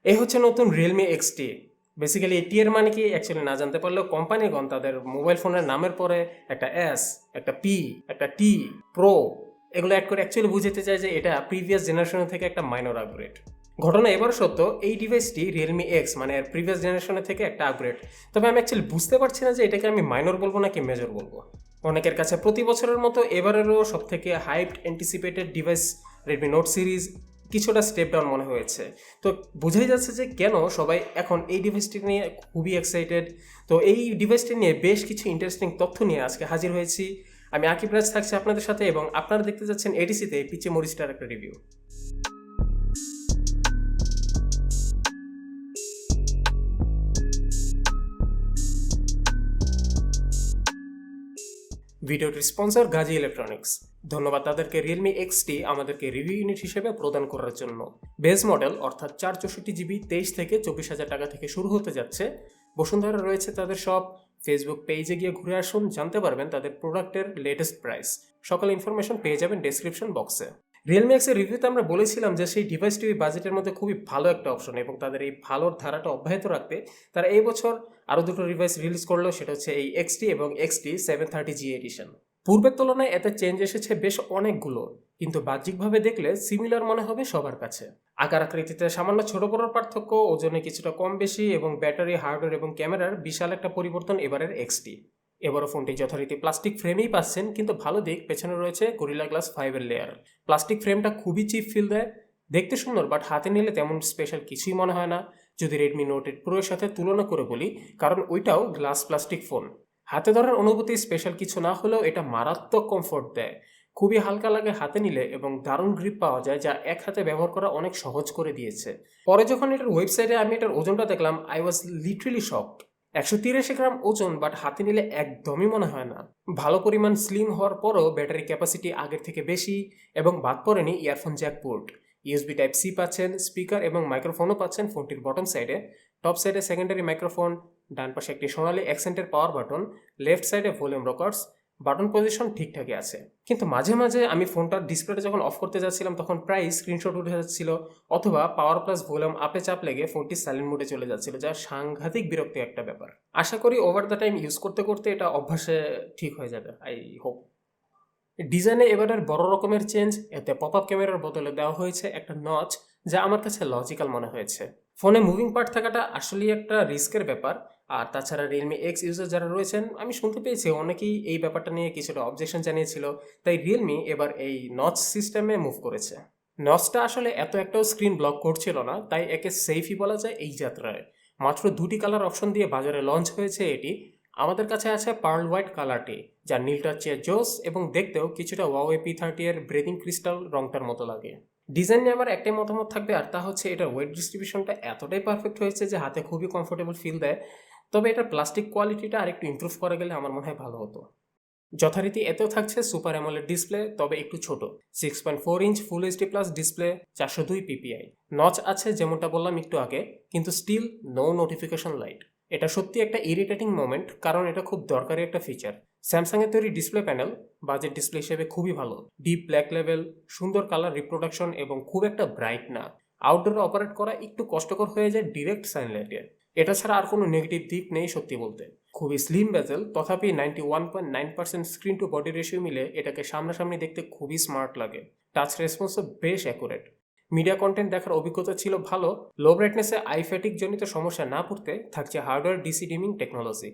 এই হচ্ছে নতুন Realme XT। বেসিক্যালি এটি এর মানে কি অ্যাকচুয়ালি না জানতে পারলেও কোম্পানিগণ তাদের মোবাইল ফোনের নামের পরে একটা এস, একটা পি, একটা টি, প্রো এগুলো অ্যাড করে অ্যাকচুয়ালি বুঝতে চায় যে এটা প্রিভিয়াস জেনারেশন থেকে একটা মাইনর আপগ্রেড। ঘটনা এবার সত্য, এই ডিভাইসটি Realme X মানে এর প্রিভিয়াস জেনারেশনের থেকে একটা আপগ্রেড। তবে আমি অ্যাকচুয়ালি বুঝতে পারছি না যে এটাকে আমি মাইনর বলবো নাকি মেজর বলবো। অনেকের কাছে প্রতি বছরের মতো এবারেরও সব থেকে hyped anticipated device Redmi Note series কিছুটা স্টেপ ডাউন মনে হয়েছে। তো বোঝাই যাচ্ছে যে কেন সবাই এখন এই ডিভাইসটি নিয়ে খুবই এক্সাইটেড। তো এই ডিভাইসটি নিয়ে বেশ কিছু ইন্টারেস্টিং তথ্য নিয়ে আজকে হাজির হয়েছি। আমি আকিব রাজ থাকছি আপনাদের সাথে এবং আপনারা দেখতে যাচ্ছেন এডিসিতে পিচে মরিচটার একটা রিভিউ। ভিডিওটির স্পন্সর গাজী ইলেকট্রনিক্স। ধন্যবাদ তাদেরকে Realme XT আমাদেরকে রিভিউ ইউনিট হিসেবে প্রদান করার জন্য। বেস মডেল অর্থাৎ 464GB 23 থেকে 24,000 টাকা থেকে শুরু হতে যাচ্ছে। বসুন্ধরা রয়েছে তাদের সব। ফেসবুক পেজে গিয়ে ঘুরে আসুন, জানতে পারবেন তাদের প্রোডাক্টের লেটেস্ট প্রাইস। সকল ইনফরমেশন পেয়ে যাবেন ডেসক্রিপশন বক্সে। Realme X এর রিভিউতে আমরা বলেছিলাম যে সেই ডিভাইসটি ওই বাজেটের মধ্যে খুবই ভালো একটা অপশন এবং তাদের এই ভালোর ধারাটা অব্যাহত রাখতে তারা এই বছর আরও দুটো ডিভাইস রিলিজ করলো, সেটা হচ্ছে এই XT এবং XT 730G এডিশন। পূর্বের তুলনায় এতে চেঞ্জ এসেছে বেশ অনেকগুলো, কিন্তু বাহ্যিকভাবে দেখলে সিমিলার মনে হবে সবার কাছে। আকার আকৃতিতে সামান্য ছোট বড় পার্থক্য, ওজনে কিছুটা কম বেশি এবং ব্যাটারি, হার্ডওয়্যার এবং ক্যামেরার বিশাল একটা পরিবর্তন এবারের XT। এবারও ফোনটি যথারীতি প্লাস্টিক ফ্রেমেই পাচ্ছেন, কিন্তু ভালো দিক পেছনে রয়েছে গরিলা গ্লাস 5 এর লেয়ার। প্লাস্টিক ফ্রেমটা খুবই চিপ ফিল দেয়, দেখতে সুন্দর, বাট হাতে নিলে তেমন স্পেশাল কিছুই মনে হয় না যদি রেডমি নোট 8 প্রো এর সাথে তুলনা করে বলি, কারণ ওইটাও গ্লাস প্লাস্টিক ফোন। হাতে ধরার অনুভূতি স্পেশাল কিছু না হলেও এটা মারাত্মক কমফোর্ট দেয়। খুবই হালকা লাগে হাতে নিলে এবং দারুণ গ্রিপ পাওয়া যায়, যা এক হাতে ব্যবহার করা অনেক সহজ করে দিয়েছে। পরে যখন এটার ওয়েবসাইটে আমি এটার ওজনটা দেখলাম, আই ওয়াজ লিটারেলি শকড। 183 গ্রাম ওজন, বাট হাতে নিলে একদমই মনে হয় না। ভালো পরিমাণ স্লিম হওয়ার পরও ব্যাটারি ক্যাপাসিটি আগের থেকে বেশি এবং বাদ পড়েনি earphone jack port. USB type C পাচ্ছেন, স্পিকার এবং মাইক্রোফোনও পাচ্ছেন ফোনটির বটম সাইডে। টপ সাইডে সেকেন্ডারি মাইক্রোফোন, ডান পাশে একটি সোনালী অ্যাকসেন্টের পাওয়ার বাটন, লেফট সাইডে ভলিউম রকার্স। বাটন পজিশন ঠিকঠাকই আছে, কিন্তু মাঝে মাঝে আমি ফোনটার ডিসপ্লেটা যখন অফ করতে যাচ্ছিলাম তখন প্রায় স্ক্রিনশট উঠে যাচ্ছিল, অথবা পাওয়ার প্লাস ভলিউম আপে চাপ লেগে ফোনটি সাইলেন্ট মোডে চলে যাচ্ছিল, যা সাংঘাতিক বিরক্তি একটা ব্যাপার। আশা করি ওভার দ্য টাইম ইউজ করতে করতে এটা অভ্যাসে ঠিক হয়ে যাবে, আই হোপ। ডিজাইনে এবারের বড় রকমের চেঞ্জ, এতে পপ আপ ক্যামেরার বদলে দেওয়া হয়েছে একটা নচ, যা আমার কাছে লজিক্যাল মনে হয়েছে। ফোনে মুভিং পার্ট থাকাটা আসলেই একটা রিস্কের ব্যাপার। আর তাছাড়া Realme X ইউজার যারা রয়েছেন, আমি শুনতে পেয়েছি অনেকেই এই ব্যাপারটা নিয়ে কিছুটা অবজেকশন জানিয়েছিল, তাই রিয়েলমি এবার এই নচ সিস্টেমে মুভ করেছে। নচটা আসলে এত একটাও স্ক্রিন ব্লক করছিল না, তাই একে সেফই বলা যায় এই যাত্রায়। মাত্র 2টি কালার অপশন দিয়ে বাজারে লঞ্চ হয়েছে এটি। আমাদের কাছে আছে পার্ল হোয়াইট কালারটি, যা নীলটার চেয়ে জোস এবং দেখতেও কিছুটা Huawei P30 এর ব্রেদিং ক্রিস্টাল রংটার মতো লাগে। ডিজাইন নিয়ে আমার একটাই মতামত থাকবে, আর তা হচ্ছে এটার ওয়েট ডিস্ট্রিবিউশনটা এতটাই পারফেক্ট হয়েছে যে হাতে খুবই কমফোর্টেবল ফিল দেয়। তবে এটার প্লাস্টিক কোয়ালিটিটা আরেকটু ইমপ্রুভ করা গেলে আমার মনে হয় ভালো হতো। যথারীতি এতেও থাকছে সুপার অ্যামোলেড ডিসপ্লে, তবে একটু ছোট। 6.4 inch full HD plus display, 402 PPI. Notch আছে যেমনটা বললাম একটু আগে, কিন্তু স্টিল নো নোটিফিকেশন লাইট। এটা সত্যি একটা ইরিটেটিং মোমেন্ট, কারণ এটা খুব দরকারি একটা ফিচার। স্যামসাংয়ের তৈরি ডিসপ্লে প্যানেল বাজেট ডিসপ্লে হিসেবে খুবই ভালো। ডিপ ব্ল্যাক লেভেল, সুন্দর কালার রিপ্রোডাকশন এবং খুব একটা ব্রাইট না। আউটডোরে অপারেট করা একটু কষ্টকর হয়ে যায় ডিরেক্ট সানলাইটে। এটা ছাড়া আর কোনো নেগেটিভ দিক নেই সত্যি বলতে। খুবই স্লিম বেজেল, তথাপি 91.9% স্ক্রিন টু বডি রেশিও মিলে এটাকে সামনাসামনি দেখতে খুবই স্মার্ট লাগে। টাচ রেসপন্সও বেশ অ্যাকুরেট। মিডিয়া কন্টেন্ট দেখার অভিজ্ঞতা ছিল ভালো। লো ব্রাইটনেসে আই ফ্যাটিক জনিত সমস্যা না পড়তে থাকছে hardware DC dimming technology.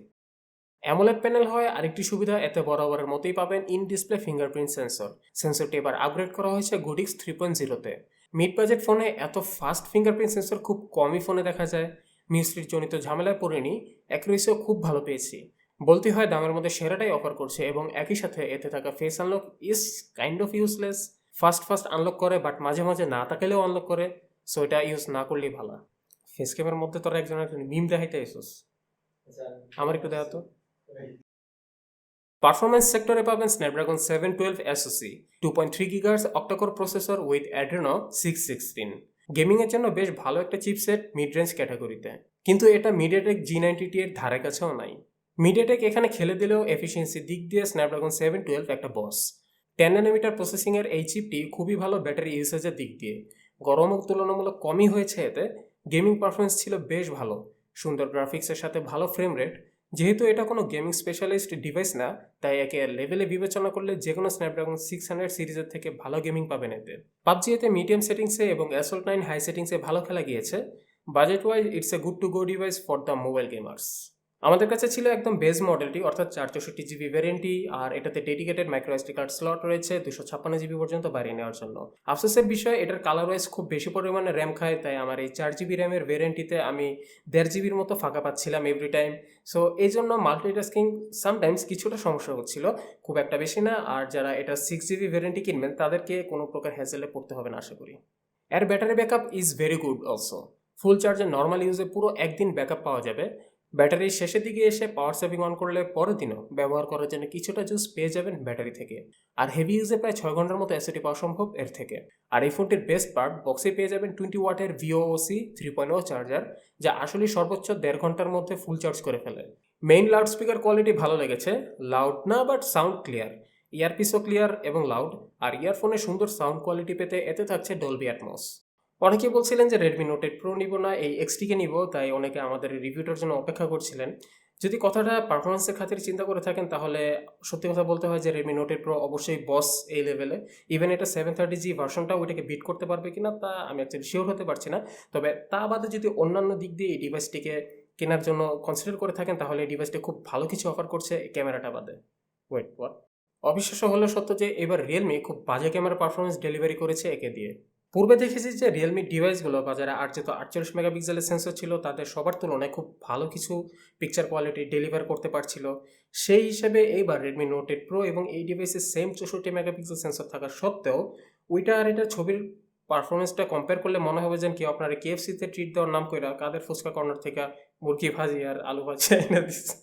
AMOLED panel হয় আরেকটি সুবিধা, এতে বরাবরের মতোই পাবেন ইন ডিসপ্লে ফিঙ্গারপ্রিন্ট সেন্সর। সেন্সরটি এবার আপগ্রেড করা হয়েছে গোডিক্স 3.0-তে। মিড বাজেট ফোনে এত ফাস্ট ফিঙ্গারপ্রিন্ট সেন্সর খুব কমই ফোনে দেখা যায়। মিস্ত্রির জনিত ঝামেলায় পড়েনি, অ্যাকুরেসিও খুব ভালো পেয়েছি। বলতে হয় দামের মধ্যে সেরাটাই অফার করছে, এবং একই সাথে এতে থাকা face unlock is kind of useless. Fast unlock করে, বাট মাঝে মাঝে না তাকালেও আনলক করে, সো এটা ইউজ না করলেই ভালো। ফেস ক্যামেরার মধ্যে তোরা একজনের মিম দেখাইতে এসোস, আমার একটু দেখা তো। পারফরমেন্স সেক্টরে পাবেন Snapdragon 712 SoC, 2.3 GHz octa-core processor with Adreno 616। গেমিংয়ের জন্য বেশ ভালো একটা চিপসেট মিড রেঞ্জ ক্যাটাগরিতে, কিন্তু এটা মিডিয়াটেক G90T এর ধারে কাছেও নাই। মিডিয়াটেক এখানে খেলে দিলেও এফিসিয়েন্সির দিক দিয়ে স্ন্যাপড্রাগন 712 একটা বস। 10 nm প্রসেসিংয়ের এই চিপটি খুবই ভালো ব্যাটারি ইউসেজের দিক দিয়ে। গরমও তুলনামূলক কমই হয়েছে এতে, গেমিং পারফরমেন্স ছিল বেশ ভালো, সুন্দর গ্রাফিক্সের সাথে ভালো ফ্রেম রেট। যেহেতু এটা কোনো গেমিং স্পেশালিস্ট ডিভাইস না, তাই একে লেভেলে বিবেচনা করলে যে কোনো স্ন্যাপড্রাগন 600 সিরিজের থেকে ভালো গেমিং পাবেন এতে। পাবজি এতে মিডিয়াম সেটিংসে এবং অ্যাসল্ট 9 হাই সেটিংসে ভালো খেলা গিয়েছে। Budget wise it's a good to go device for the mobile gamers. আমাদের কাছে ছিল একদম বেস মডেলটি, অর্থাৎ 464 জিবি ভ্যারিয়েন্টটি, আর এটাতে dedicated micro SD card slot রয়েছে 256 জিবি পর্যন্ত বাড়িয়ে নেওয়ার জন্য। আফসোসের বিষয়, এটার কালার ওয়াইজ খুব বেশি পরিমাণে র্যাম খায়, তাই আমার এই 4 জিবি র্যামের ভ্যারিয়েন্টটিতে আমি 1.5 জিবির মতো ফাঁকা পাচ্ছিলাম এভরি টাইম। সো এই জন্য মাল্টিটাস্কিং সামটাইমস কিছুটা সমস্যা হচ্ছিল, খুব একটা বেশি না। আর যারা এটা 6 জিবি ভ্যারিয়েন্টটি কিনবেন তাদেরকে কোনো প্রকার হ্যাসেলে পড়তে হবে না আশা করি। এর battery backup is very good also. Full চার্জে নর্মাল ইউজে পুরো একদিন ব্যাকআপ পাওয়া যাবে। ব্যাটারির শেষের দিকে এসে পাওয়ার সেভিং অন করলে পরের দিনও ব্যবহার করার জন্য কিছুটা জুস পেয়ে যাবেন ব্যাটারি থেকে। আর হেভি ইউজে প্রায় 6 ঘন্টার মতো এসএটি পাওয়া সম্ভব এর থেকে। আর এই ফোনটির বেস্ট পার্ট, বক্সে পেয়ে যাবেন 20 ওয়াটের VOC 3.0 চার্জার, যা আসলে সর্বোচ্চ 1.5 ঘন্টার মধ্যে ফুল চার্জ করে ফেলে। মেইন লাউড স্পিকার কোয়ালিটি ভালো লেগেছে, লাউড না বাট সাউন্ড ক্লিয়ার। ইয়ারপিসও ক্লিয়ার এবং লাউড। আর ইয়ারফোনে সুন্দর সাউন্ড কোয়ালিটি পেতে এতে থাকছে ডলবি অ্যাটমস। অনেকে বলছিলেন যে রেডমি নোট 8 প্রো নিব না, এই এক্সটিকে নিব, তাই অনেকে আমাদের রিভিউটার জন্য অপেক্ষা করছিলেন। যদি কথাটা পারফরমেন্সের খাতিরে চিন্তা করে থাকেন, তাহলে সত্যি কথা বলতে হয় যে রেডমি নোট 8 প্রো অবশ্যই বস এই লেভেলে। ইভেন এটা 730G ভার্সনটাও ওইটাকে বিট করতে পারবে কিনা তা আমি অ্যাকচুয়ালি শিওর হতে পারছি না। তবে তা বাদে যদি অন্যান্য দিক দিয়ে এই ডিভাইসটিকে কেনার জন্য কনসিডার করে থাকেন, তাহলে এই ডিভাইসটি খুব ভালো কিছু অফার করছে ক্যামেরাটা বাদে। Wait, what? অবিশ্বাস্য হলেও সত্য যে এবার রিয়েলমি খুব বাজে ক্যামেরা পারফরমেন্স ডেলিভারি করেছে একে দিয়ে। পূর্বে দেখেছি যে রিয়েলমি ডিভাইসগুলো বাজারে আর যেহেতু 48 মেগাপিক্সেলের সেন্সর ছিল, তাদের সবার তুলনায় খুব ভালো কিছু পিকচার কোয়ালিটি ডেলিভার করতে পারছিল। সেই হিসেবে এইবার রেডমি নোট 8 প্রো এবং এই ডিভাইসের সেম 64 মেগাপিক্সেল সেন্সর থাকা সত্ত্বেও ওইটা আর এটা ছবির পারফরমেন্সটা কম্পেয়ার করলে মনে হবে যেন কি আপনারা KFC-তে ট্রিট দেওয়ার নাম কইরা কাদের ফুচকা কর্নার থেকে মুরগি ভাজি আর আলু ভাজি এনে দিচ্ছে।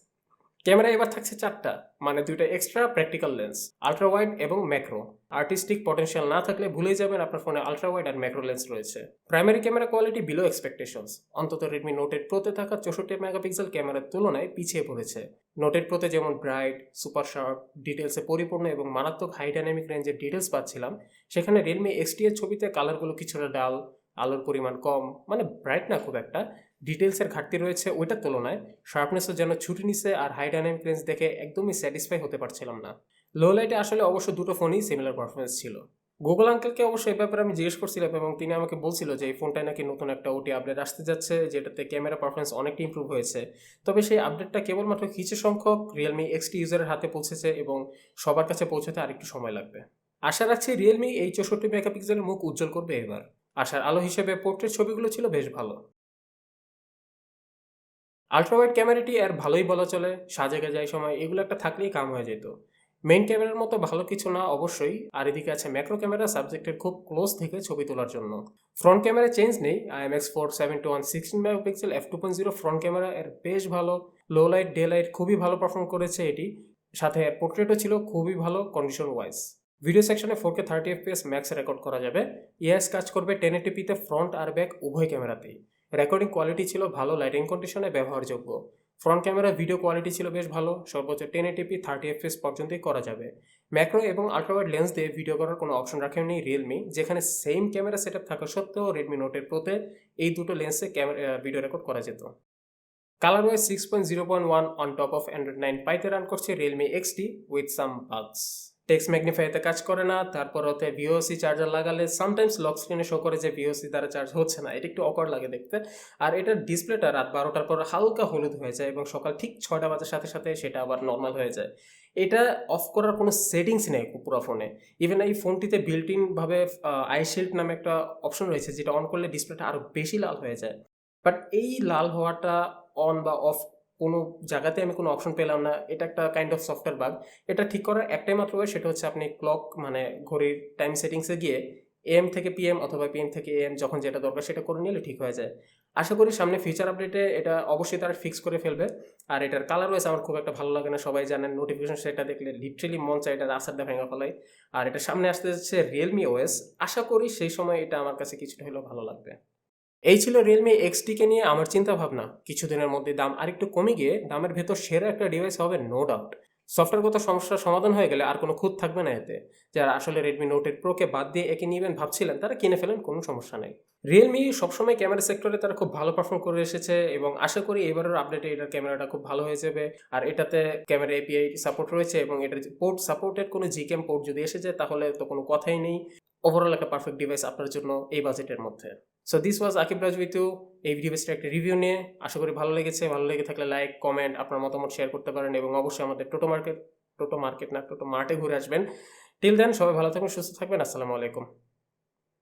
ক্যামেরা এবার থাকছে 4টা, মানে 2টা extra practical lens, ultra wide এবং ম্যাক্রো। আর্টিস্টিক পটেনশিয়াল না থাকলে ভুলেই যাবেন আপনার ফোনে আলট্রা ওয়াইড আর ম্যাক্রো লেন্স রয়েছে। Primary camera quality below expectations, অন্তত রেডমি নোট 8 প্রোতে থাকা 64 মেগাপিক্সেল ক্যামেরার তুলনায় পিছিয়ে পড়েছে। নোট 8 প্রোতে যেমন ব্রাইট, সুপার শার্প, ডিটেলসে পরিপূর্ণ এবং মারাত্মক হাই ডাইনামিক রেঞ্জের ডিটেলস পাচ্ছিলাম, সেখানে রিয়েলমি এক্সটি এর ছবিতে কালারগুলো কিছুটা ডাল, আলোর পরিমাণ কম, মানে ব্রাইট না খুব একটা, ডিটেলসের ঘাটতি রয়েছে ওইটার তুলনায়। শার্পনেসও যেন ছুটি নিছে, আর হাই ডাইনামিক রেঞ্জ দেখে একদমই স্যাটিসফাই হতে পারছিলাম না। লো লাইটে আসলে অবশ্য দুটো ফোনই সিমিলার পারফরমেন্স ছিল। গুগল আঙ্কেলকে অবশ্য এই ব্যাপারে আমি জিজ্ঞেস করছিলাম এবং তিনি আমাকে বলছিল যে এই ফোনটায় নাকি নতুন একটা ওটি আপডেট আসতে যাচ্ছে, যেটাতে ক্যামেরা পারফরমেন্স অনেকটা ইম্প্রুভ হয়েছে। তবে সেই আপডেটটা কেবলমাত্র কিছু সংখ্যক রিয়েলমি এক্সটি ইউজারের হাতে পৌঁছেছে এবং সবার কাছে পৌঁছাতে আরেকটু সময় লাগবে। আশা রাখছি রিয়েলমি এই 64 মেগাপিক্সেলের মুখ উজ্জ্বল করবে এবার। আশার আলো হিসেবে পোর্ট্রেট ছবিগুলো ছিল বেশ ভালো। আল্ট্রাওয়াইড ক্যামেরাটি আর ভালোই বলা চলে, সাজে গাজায় সময় এগুলো একটা থাকলেই কাম হয়ে যেত। মেইন ক্যামেরার মতো ভালো কিছু না অবশ্যই, আর এদিকে আছে ম্যাক্রো ক্যামেরা সাবজেক্টের খুব ক্লোজ থেকে ছবি তোলার জন্য। ফ্রন্ট ক্যামেরা চেঞ্জ নেই, IMX4721 16 megapixel f2.0 front camera এর বেশ ভালো। লো লাইট ডে লাইট খুবই ভালো পারফর্ম করেছে এটি, সাথে পোর্ট্রেটও ছিল খুবই ভালো কন্ডিশন ওয়াইজ। ভিডিও সেকশনে 4K 30fps ম্যাক্স রেকর্ড করা যাবে। ইএস কাজ করবে 1080p-তে ফ্রন্ট আর ব্যাক উভয় ক্যামেরাতেই। রেকর্ডিং কোয়ালিটি ছিল ভালো, লাইটিং কন্ডিশনে ব্যবহারযোগ্য। ফ্রন্ট ক্যামেরা ভিডিও কোয়ালিটি ছিল বেশ ভালো, সর্বোচ্চ 1080p 30fps পর্যন্তই করা যাবে। ম্যাক্রো এবং আল্ট্রাওয়াইড লেন্স দিয়ে ভিডিও করার কোনো অপশন রাখেনি রিয়েলমি, যেখানে সেম ক্যামেরা সেটআপ থাকা সত্ত্বেও রেডমি নোট 8 প্রোতে এই দুটো লেন্সে ভিডিও রেকর্ড করা যেত। Colour wise 6.0.1 on top of Android 9 পাইতে রান করছে Realme XT with some bugs. Text ম্যাগনিফাইতে কাজ করে না, তারপর ওতে VOC চার্জার লাগালে সামটাইমস লক স্ক্রিনে শো করে যে VOC দ্বারা চার্জ হচ্ছে না, এটা একটু অকওয়ার্ড লাগে দেখতে। আর এটার ডিসপ্লেটা রাত 12টার পর হালকা হলুদ হয়ে যায় এবং সকাল ঠিক 6টা বাজার সাথে সাথে সেটা আবার নর্মাল হয়ে যায়। এটা অফ করার কোনো সেটিংস নেই পুরো ফোনে। ইভেন এই ফোনটিতে বিল্ট ইনভাবে আই শিল্ড নামে একটা অপশন রয়েছে, যেটা অন করলে ডিসপ্লেটা আরও বেশি লাল হয়ে যায়। বাট এই লাল হওয়াটা অন বা অফ কোনো জায়গাতে আমি কোনো অপশন পেলাম না, এটা একটা কাইন্ড অফ সফটওয়্যার বাগ। এটা ঠিক করার একটাই মাত্র ওয়ে, সেটা হচ্ছে আপনি ক্লক মানে ঘড়ির টাইম সেটিংসে গিয়ে AM থেকে PM অথবা PM থেকে AM যখন যেটা দরকার সেটা করে নিলে ঠিক হয়ে যায়। আশা করি সামনে ফিচার আপডেটে এটা অবশ্যই তারা ফিক্স করে ফেলবে। আর এটার কালার ওয়াইজ আমার খুব একটা ভালো লাগে না, সবাই জানেন। নোটিফিকেশন সেটা দেখলে লিটারেলি মন চায় এটা আসারটা ভেঙে ফেলায়। আর এটা সামনে আসতে যাচ্ছে রিয়েলমি OS, আশা করি সেই সময় এটা আমার কাছে কিছুটা হলেও ভালো লাগবে। এই ছিল রিয়েলমি এক্সটিকে নিয়ে আমার চিন্তা ভাবনা। কিছুদিনের মধ্যে দাম আরেকটু কমে গিয়ে দামের ভেতর সেরা একটা ডিভাইস হবে নো ডাউট। সফটওয়্যারগত সমস্যার সমাধান হয়ে গেলে আর কোনো খুঁত থাকবে না এতে। যারা আসলে রেডমি নোট 8 প্রোকে বাদ দিয়ে একে নেবেন ভাবছিলেন, তারা কিনে ফেলেন, কোনো সমস্যা নেই। রিয়েলমি সবসময় ক্যামেরা সেক্টরে তারা খুব ভালো পারফর্ম করে এসেছে এবং আশা করি এবারের আপডেটে এটার ক্যামেরাটা খুব ভালো হয়ে যাবে। আর এটাতে ক্যামেরা এপিআই সাপোর্ট রয়েছে এবং এটার পোর্ট সাপোর্টেড কোনো জিক্যাম পোর্ট যদি এসে যায় তাহলে তো কোনো কথাই নেই। ওভারঅল একটা পারফেক্ট ডিভাইস আপনার জন্য এই বাজেটের মধ্যে। So this was Akib Raj with you এই ডিভাইসটার একটা রিভিউ নিয়ে। আশা করি ভালো লেগেছে। ভালো লেগে থাকলে লাইক, কমেন্ট, আপনার মতামত শেয়ার করতে পারেন এবং অবশ্যই আমাদের টোটো মার্টে ঘুরে আসবেন। টিল দেন সবাই ভালো থাকবেন, সুস্থ থাকবেন। আসসালামু আলাইকুম।